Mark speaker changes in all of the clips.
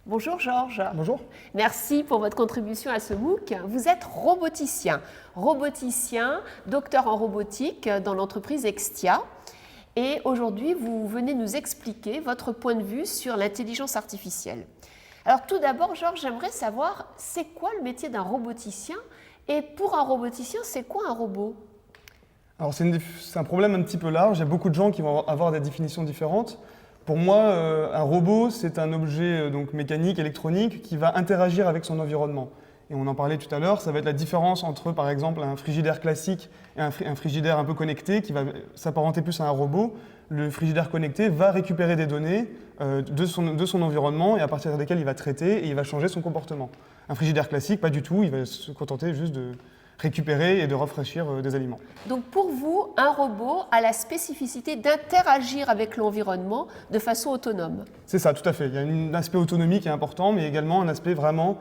Speaker 1: Bonjour Georges.
Speaker 2: Bonjour.
Speaker 1: Merci pour votre contribution à ce MOOC. Vous êtes roboticien, docteur en robotique dans l'entreprise Extia. Et aujourd'hui, vous venez nous expliquer votre point de vue sur l'intelligence artificielle. Alors tout d'abord, Georges, j'aimerais savoir, c'est quoi le métier d'un roboticien? Et pour un roboticien, c'est quoi un robot?
Speaker 2: Alors c'est un problème un petit peu large, il y a beaucoup de gens qui vont avoir des définitions différentes. Pour moi, un robot, c'est un objet donc mécanique, électronique, qui va interagir avec son environnement. Et on en parlait tout à l'heure, ça va être la différence entre, par exemple, un frigidaire classique et un frigidaire un peu connecté, qui va s'apparenter plus à un robot. Le frigidaire connecté va récupérer des données de son environnement et à partir desquelles il va traiter et il va changer son comportement. Un frigidaire classique, pas du tout, il va se contenter juste de récupérer et de rafraîchir des aliments.
Speaker 1: Donc pour vous, un robot a la spécificité d'interagir avec l'environnement de façon autonome.
Speaker 2: C'est ça, tout à fait. Il y a un aspect autonomie qui est important, mais également un aspect vraiment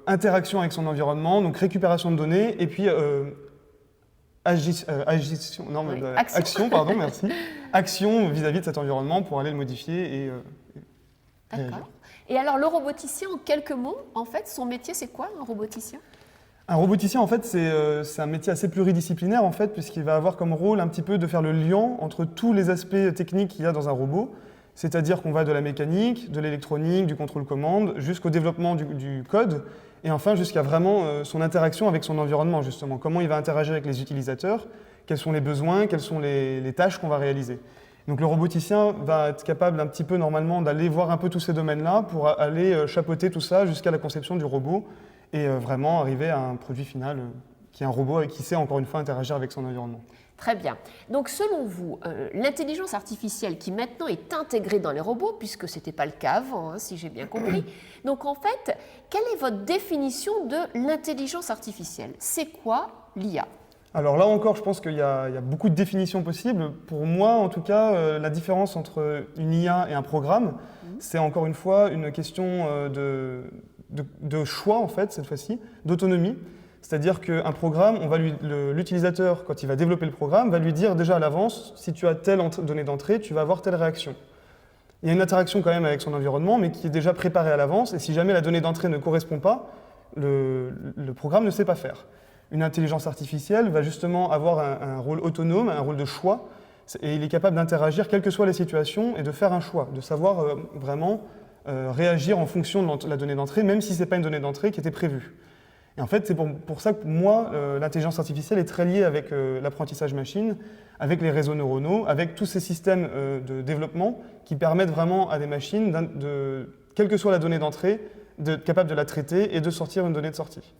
Speaker 2: interaction avec son environnement, donc récupération de données, et puis action, pardon, merci. Action vis-à-vis de cet environnement pour aller le modifier et réagir.
Speaker 1: D'accord. Et alors le roboticien, en quelques mots, en fait, son métier c'est quoi, un roboticien?
Speaker 2: Un roboticien, en fait, c'est un métier assez pluridisciplinaire, en fait, puisqu'il va avoir comme rôle un petit peu de faire le lien entre tous les aspects techniques qu'il y a dans un robot, c'est-à-dire qu'on va de la mécanique, de l'électronique, du contrôle-commande, jusqu'au développement du code, et enfin jusqu'à vraiment son interaction avec son environnement, justement. Comment il va interagir avec les utilisateurs, quels sont les besoins, quelles sont les tâches qu'on va réaliser. Donc le roboticien va être capable un petit peu, normalement, d'aller voir un peu tous ces domaines-là pour aller chapeauter tout ça jusqu'à la conception du robot, et vraiment arriver à un produit final qui est un robot et qui sait encore une fois interagir avec son environnement.
Speaker 1: Très bien. Donc selon vous, l'intelligence artificielle qui maintenant est intégrée dans les robots, puisque ce n'était pas le cas avant, hein, si j'ai bien compris, donc en fait, quelle est votre définition de l'intelligence artificielle? C'est quoi l'IA?
Speaker 2: Alors là encore, je pense qu'il y a beaucoup de définitions possibles. Pour moi, en tout cas, la différence entre une IA et un programme, c'est encore une fois une question de choix, en fait, cette fois-ci, d'autonomie. C'est-à-dire qu'un programme, l'utilisateur, quand il va développer le programme, va lui dire déjà à l'avance, si tu as telle donnée d'entrée, tu vas avoir telle réaction. Il y a une interaction quand même avec son environnement, mais qui est déjà préparée à l'avance, et si jamais la donnée d'entrée ne correspond pas, le programme ne sait pas faire. Une intelligence artificielle va justement avoir un rôle autonome, un rôle de choix, et il est capable d'interagir, quelles que soient les situations, et de faire un choix, de savoir vraiment réagir en fonction de la donnée d'entrée, même si ce n'est pas une donnée d'entrée qui était prévue. Et en fait, c'est pour ça que moi, l'intelligence artificielle est très liée avec l'apprentissage machine, avec les réseaux neuronaux, avec tous ces systèmes de développement qui permettent vraiment à des machines, quelle que soit la donnée d'entrée, d'être capable de la traiter et de sortir une donnée de sortie.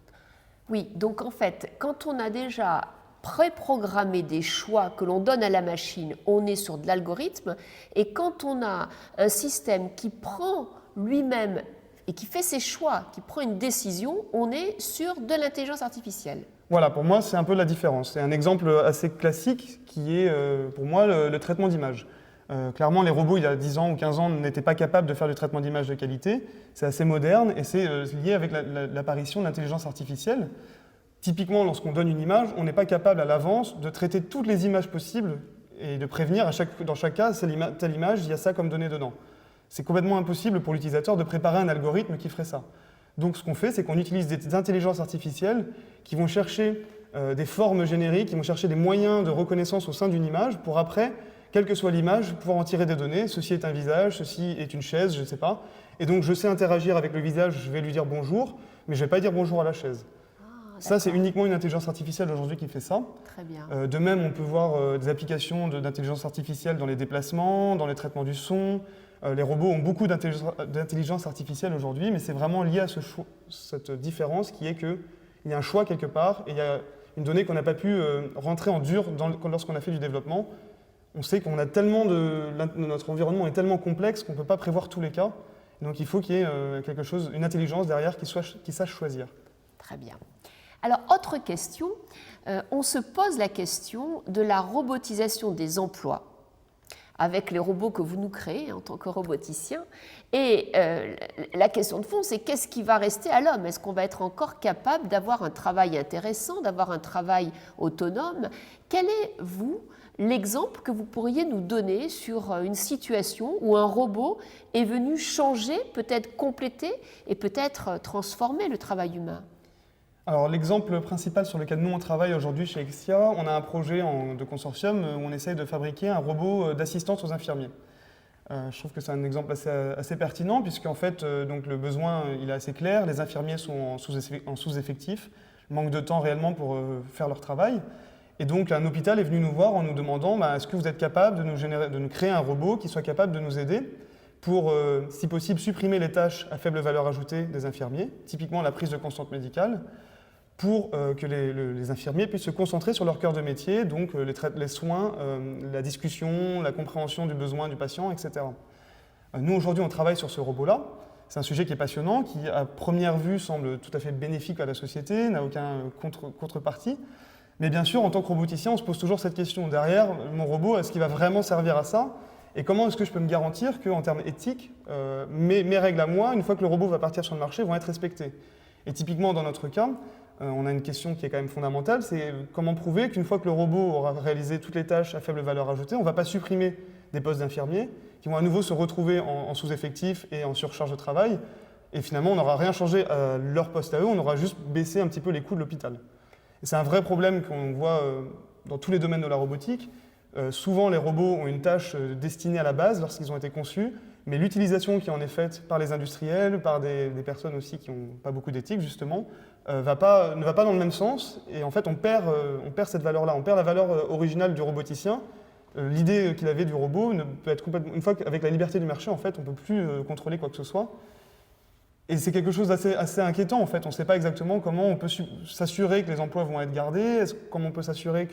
Speaker 1: Oui, donc en fait, quand on a déjà préprogrammé des choix que l'on donne à la machine, on est sur de l'algorithme, et quand on a un système qui prend lui-même et qui fait ses choix, qui prend une décision, on est sur de l'intelligence artificielle.
Speaker 2: Voilà, pour moi, c'est un peu la différence. C'est un exemple assez classique qui est, pour moi, le traitement d'image. Clairement, les robots, il y a 10 ans ou 15 ans, n'étaient pas capables de faire du traitement d'image de qualité. C'est assez moderne et c'est lié avec l'apparition de l'intelligence artificielle. Typiquement, lorsqu'on donne une image, on n'est pas capable à l'avance de traiter toutes les images possibles et de prévenir dans chaque cas, telle image, il y a ça comme donnée dedans. C'est complètement impossible pour l'utilisateur de préparer un algorithme qui ferait ça. Donc ce qu'on fait, c'est qu'on utilise des intelligences artificielles qui vont chercher des formes génériques, qui vont chercher des moyens de reconnaissance au sein d'une image pour après, quelle que soit l'image, pouvoir en tirer des données. Ceci est un visage, ceci est une chaise, je ne sais pas. Et donc je sais interagir avec le visage, je vais lui dire bonjour, mais je ne vais pas dire bonjour à la chaise. Ça, c'est uniquement une intelligence artificielle aujourd'hui qui fait ça.
Speaker 1: Très bien.
Speaker 2: De même, on peut voir des applications d'intelligence artificielle dans les déplacements, dans les traitements du son. Les robots ont beaucoup d'intelligence artificielle aujourd'hui, mais c'est vraiment lié à cette différence qui est qu'il y a un choix quelque part et il y a une donnée qu'on n'a pas pu rentrer en dur lorsqu'on a fait du développement. On sait qu'on a tellement notre environnement est tellement complexe qu'on ne peut pas prévoir tous les cas. Donc il faut qu'il y ait une intelligence derrière qui sache choisir.
Speaker 1: Très bien. Alors, autre question, on se pose la question de la robotisation des emplois avec les robots que vous nous créez en tant que roboticien. Et la question de fond, c'est qu'est-ce qui va rester à l'homme? Est-ce qu'on va être encore capable d'avoir un travail intéressant, d'avoir un travail autonome? Quelle est, vous, l'exemple que vous pourriez nous donner sur une situation où un robot est venu changer, peut-être compléter et peut-être transformer le travail humain.
Speaker 2: Alors l'exemple principal sur lequel nous on travaille aujourd'hui chez Extia, on a un projet de consortium où on essaye de fabriquer un robot d'assistance aux infirmiers. Je trouve que c'est un exemple assez pertinent puisqu'en fait donc le besoin il est assez clair, les infirmiers sont en sous-effectif, manque de temps réellement pour faire leur travail. Et donc un hôpital est venu nous voir en nous demandant est-ce que vous êtes capable de nous créer un robot qui soit capable de nous aider pour, si possible, supprimer les tâches à faible valeur ajoutée des infirmiers, typiquement la prise de constante médicale, pour que les infirmiers puissent se concentrer sur leur cœur de métier, donc les soins, la discussion, la compréhension du besoin du patient, etc. Nous, aujourd'hui, on travaille sur ce robot-là. C'est un sujet qui est passionnant, qui, à première vue, semble tout à fait bénéfique à la société, n'a aucun contrepartie. Mais bien sûr, en tant que roboticien, on se pose toujours cette question. Derrière, mon robot, est-ce qu'il va vraiment servir à ça? Et comment est-ce que je peux me garantir qu'en termes éthiques, mes règles à moi, une fois que le robot va partir sur le marché, vont être respectées? Et typiquement, dans notre cas, on a une question qui est quand même fondamentale, c'est comment prouver qu'une fois que le robot aura réalisé toutes les tâches à faible valeur ajoutée, on ne va pas supprimer des postes d'infirmiers qui vont à nouveau se retrouver en sous-effectif et en surcharge de travail. Et finalement, on n'aura rien changé à leur poste à eux, on aura juste baissé un petit peu les coûts de l'hôpital. Et c'est un vrai problème qu'on voit dans tous les domaines de la robotique. Souvent, les robots ont une tâche destinée à la base lorsqu'ils ont été conçus, mais l'utilisation qui en est faite par les industriels, par des personnes aussi qui n'ont pas beaucoup d'éthique, justement, ne va pas dans le même sens. Et en fait, on perd cette valeur-là. On perd la valeur originale du roboticien. L'idée qu'il avait du robot ne peut être complètement... Une fois qu'avec la liberté du marché, en fait, on ne peut plus contrôler quoi que ce soit. Et c'est quelque chose d'assez inquiétant, en fait. On ne sait pas exactement comment on peut s'assurer que les emplois vont être gardés, comment on peut s'assurer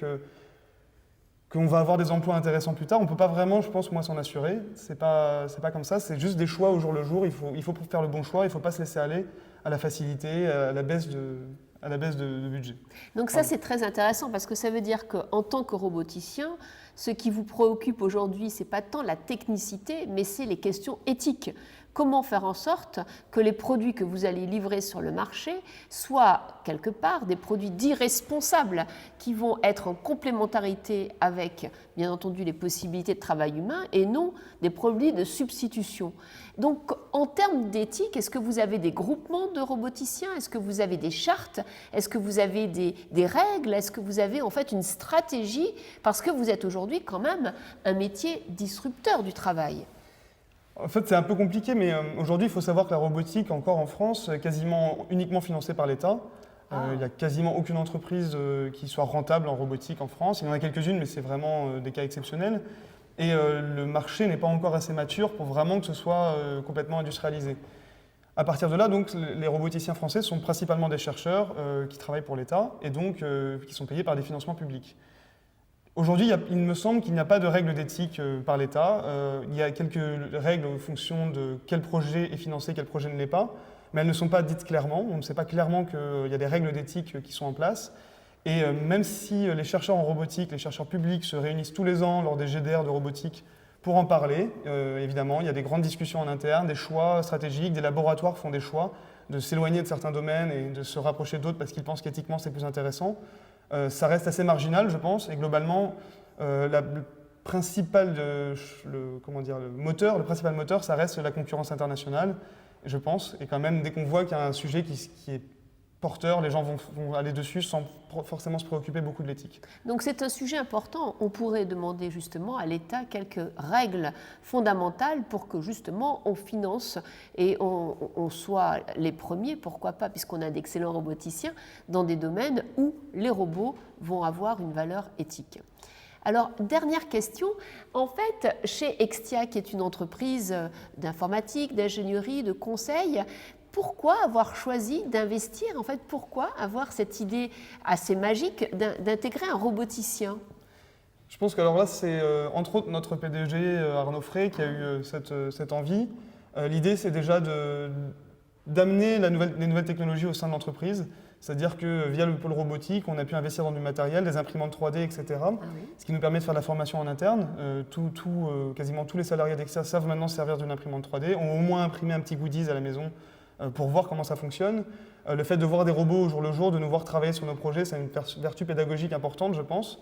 Speaker 2: qu'on va avoir des emplois intéressants plus tard. On ne peut pas vraiment, je pense, moi, s'en assurer. C'est pas comme ça, c'est juste des choix au jour le jour. Il faut faire le bon choix, il ne faut pas se laisser aller à la facilité, à la baisse de budget.
Speaker 1: Donc ça, c'est très intéressant parce que ça veut dire qu'en tant que roboticien, ce qui vous préoccupe aujourd'hui, ce n'est pas tant la technicité, mais c'est les questions éthiques. Comment faire en sorte que les produits que vous allez livrer sur le marché soient quelque part des produits dits responsables qui vont être en complémentarité avec, bien entendu, les possibilités de travail humain et non des produits de substitution. Donc, en termes d'éthique, est-ce que vous avez des groupements de roboticiens? Est-ce que vous avez des chartes? Est-ce que vous avez des règles? Est-ce que vous avez en fait une stratégie? Parce que vous êtes aujourd'hui quand même un métier disrupteur du travail.
Speaker 2: En fait, c'est un peu compliqué, mais aujourd'hui, il faut savoir que la robotique, encore en France, est quasiment uniquement financée par l'État. Il n'y a quasiment aucune entreprise qui soit rentable en robotique en France. Il y en a quelques-unes, mais c'est vraiment des cas exceptionnels. Et le marché n'est pas encore assez mature pour vraiment que ce soit complètement industrialisé. À partir de là, donc, les roboticiens français sont principalement des chercheurs qui travaillent pour l'État et donc qui sont payés par des financements publics. Aujourd'hui, il me semble qu'il n'y a pas de règles d'éthique par l'État. Il y a quelques règles en fonction de quel projet est financé, quel projet ne l'est pas, mais elles ne sont pas dites clairement. On ne sait pas clairement qu'il y a des règles d'éthique qui sont en place. Et même si les chercheurs en robotique, les chercheurs publics se réunissent tous les ans lors des GDR de robotique pour en parler, évidemment, il y a des grandes discussions en interne, des choix stratégiques, des laboratoires font des choix de s'éloigner de certains domaines et de se rapprocher d'autres parce qu'ils pensent qu'éthiquement c'est plus intéressant. Ça reste assez marginal, je pense, et globalement, le principal moteur, ça reste la concurrence internationale, je pense, et quand même, dès qu'on voit qu'il y a un sujet qui est porteur, les gens vont aller dessus sans forcément se préoccuper beaucoup de l'éthique.
Speaker 1: Donc c'est un sujet important. On pourrait demander justement à l'État quelques règles fondamentales pour que justement on finance et on soit les premiers, pourquoi pas, puisqu'on a d'excellents roboticiens, dans des domaines où les robots vont avoir une valeur éthique. Alors, dernière question. En fait, chez Extia, qui est une entreprise d'informatique, d'ingénierie, de conseil, pourquoi avoir choisi d'investir, en fait, pourquoi avoir cette idée assez magique d'intégrer un roboticien?
Speaker 2: Je pense que alors là, c'est entre autres notre PDG Arnaud Frey qui a eu cette envie. L'idée, c'est déjà d'amener les nouvelles technologies au sein de l'entreprise. C'est-à-dire que via le pôle robotique, on a pu investir dans du matériel, des imprimantes 3D, etc. Ah oui. Ce qui nous permet de faire de la formation en interne. Quasiment tous les salariés d'Extia savent maintenant se servir d'une imprimante 3D, ont au moins imprimé un petit goodies à la maison pour voir comment ça fonctionne. Le fait de voir des robots au jour le jour, de nous voir travailler sur nos projets, c'est une vertu pédagogique importante, je pense.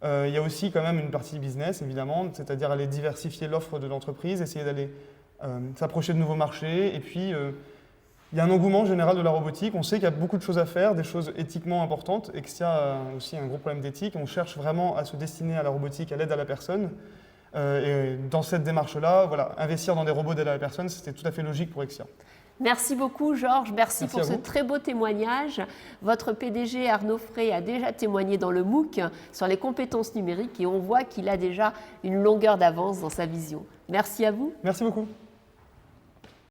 Speaker 2: Il y a aussi quand même une partie business, évidemment, c'est-à-dire aller diversifier l'offre de l'entreprise, essayer d'aller s'approcher de nouveaux marchés. Et puis, il y a un engouement général de la robotique. On sait qu'il y a beaucoup de choses à faire, des choses éthiquement importantes. Exia a aussi un gros problème d'éthique. On cherche vraiment à se destiner à la robotique, à l'aide à la personne. Et dans cette démarche-là, voilà, investir dans des robots d'aide à la personne, c'était tout à fait logique pour Exia.
Speaker 1: Merci beaucoup Georges, merci pour ce
Speaker 2: vous.
Speaker 1: très beau témoignage. Votre PDG Arnaud Frey a déjà témoigné dans le MOOC sur les compétences numériques et on voit qu'il a déjà une longueur d'avance dans sa vision. Merci à vous.
Speaker 2: Merci beaucoup.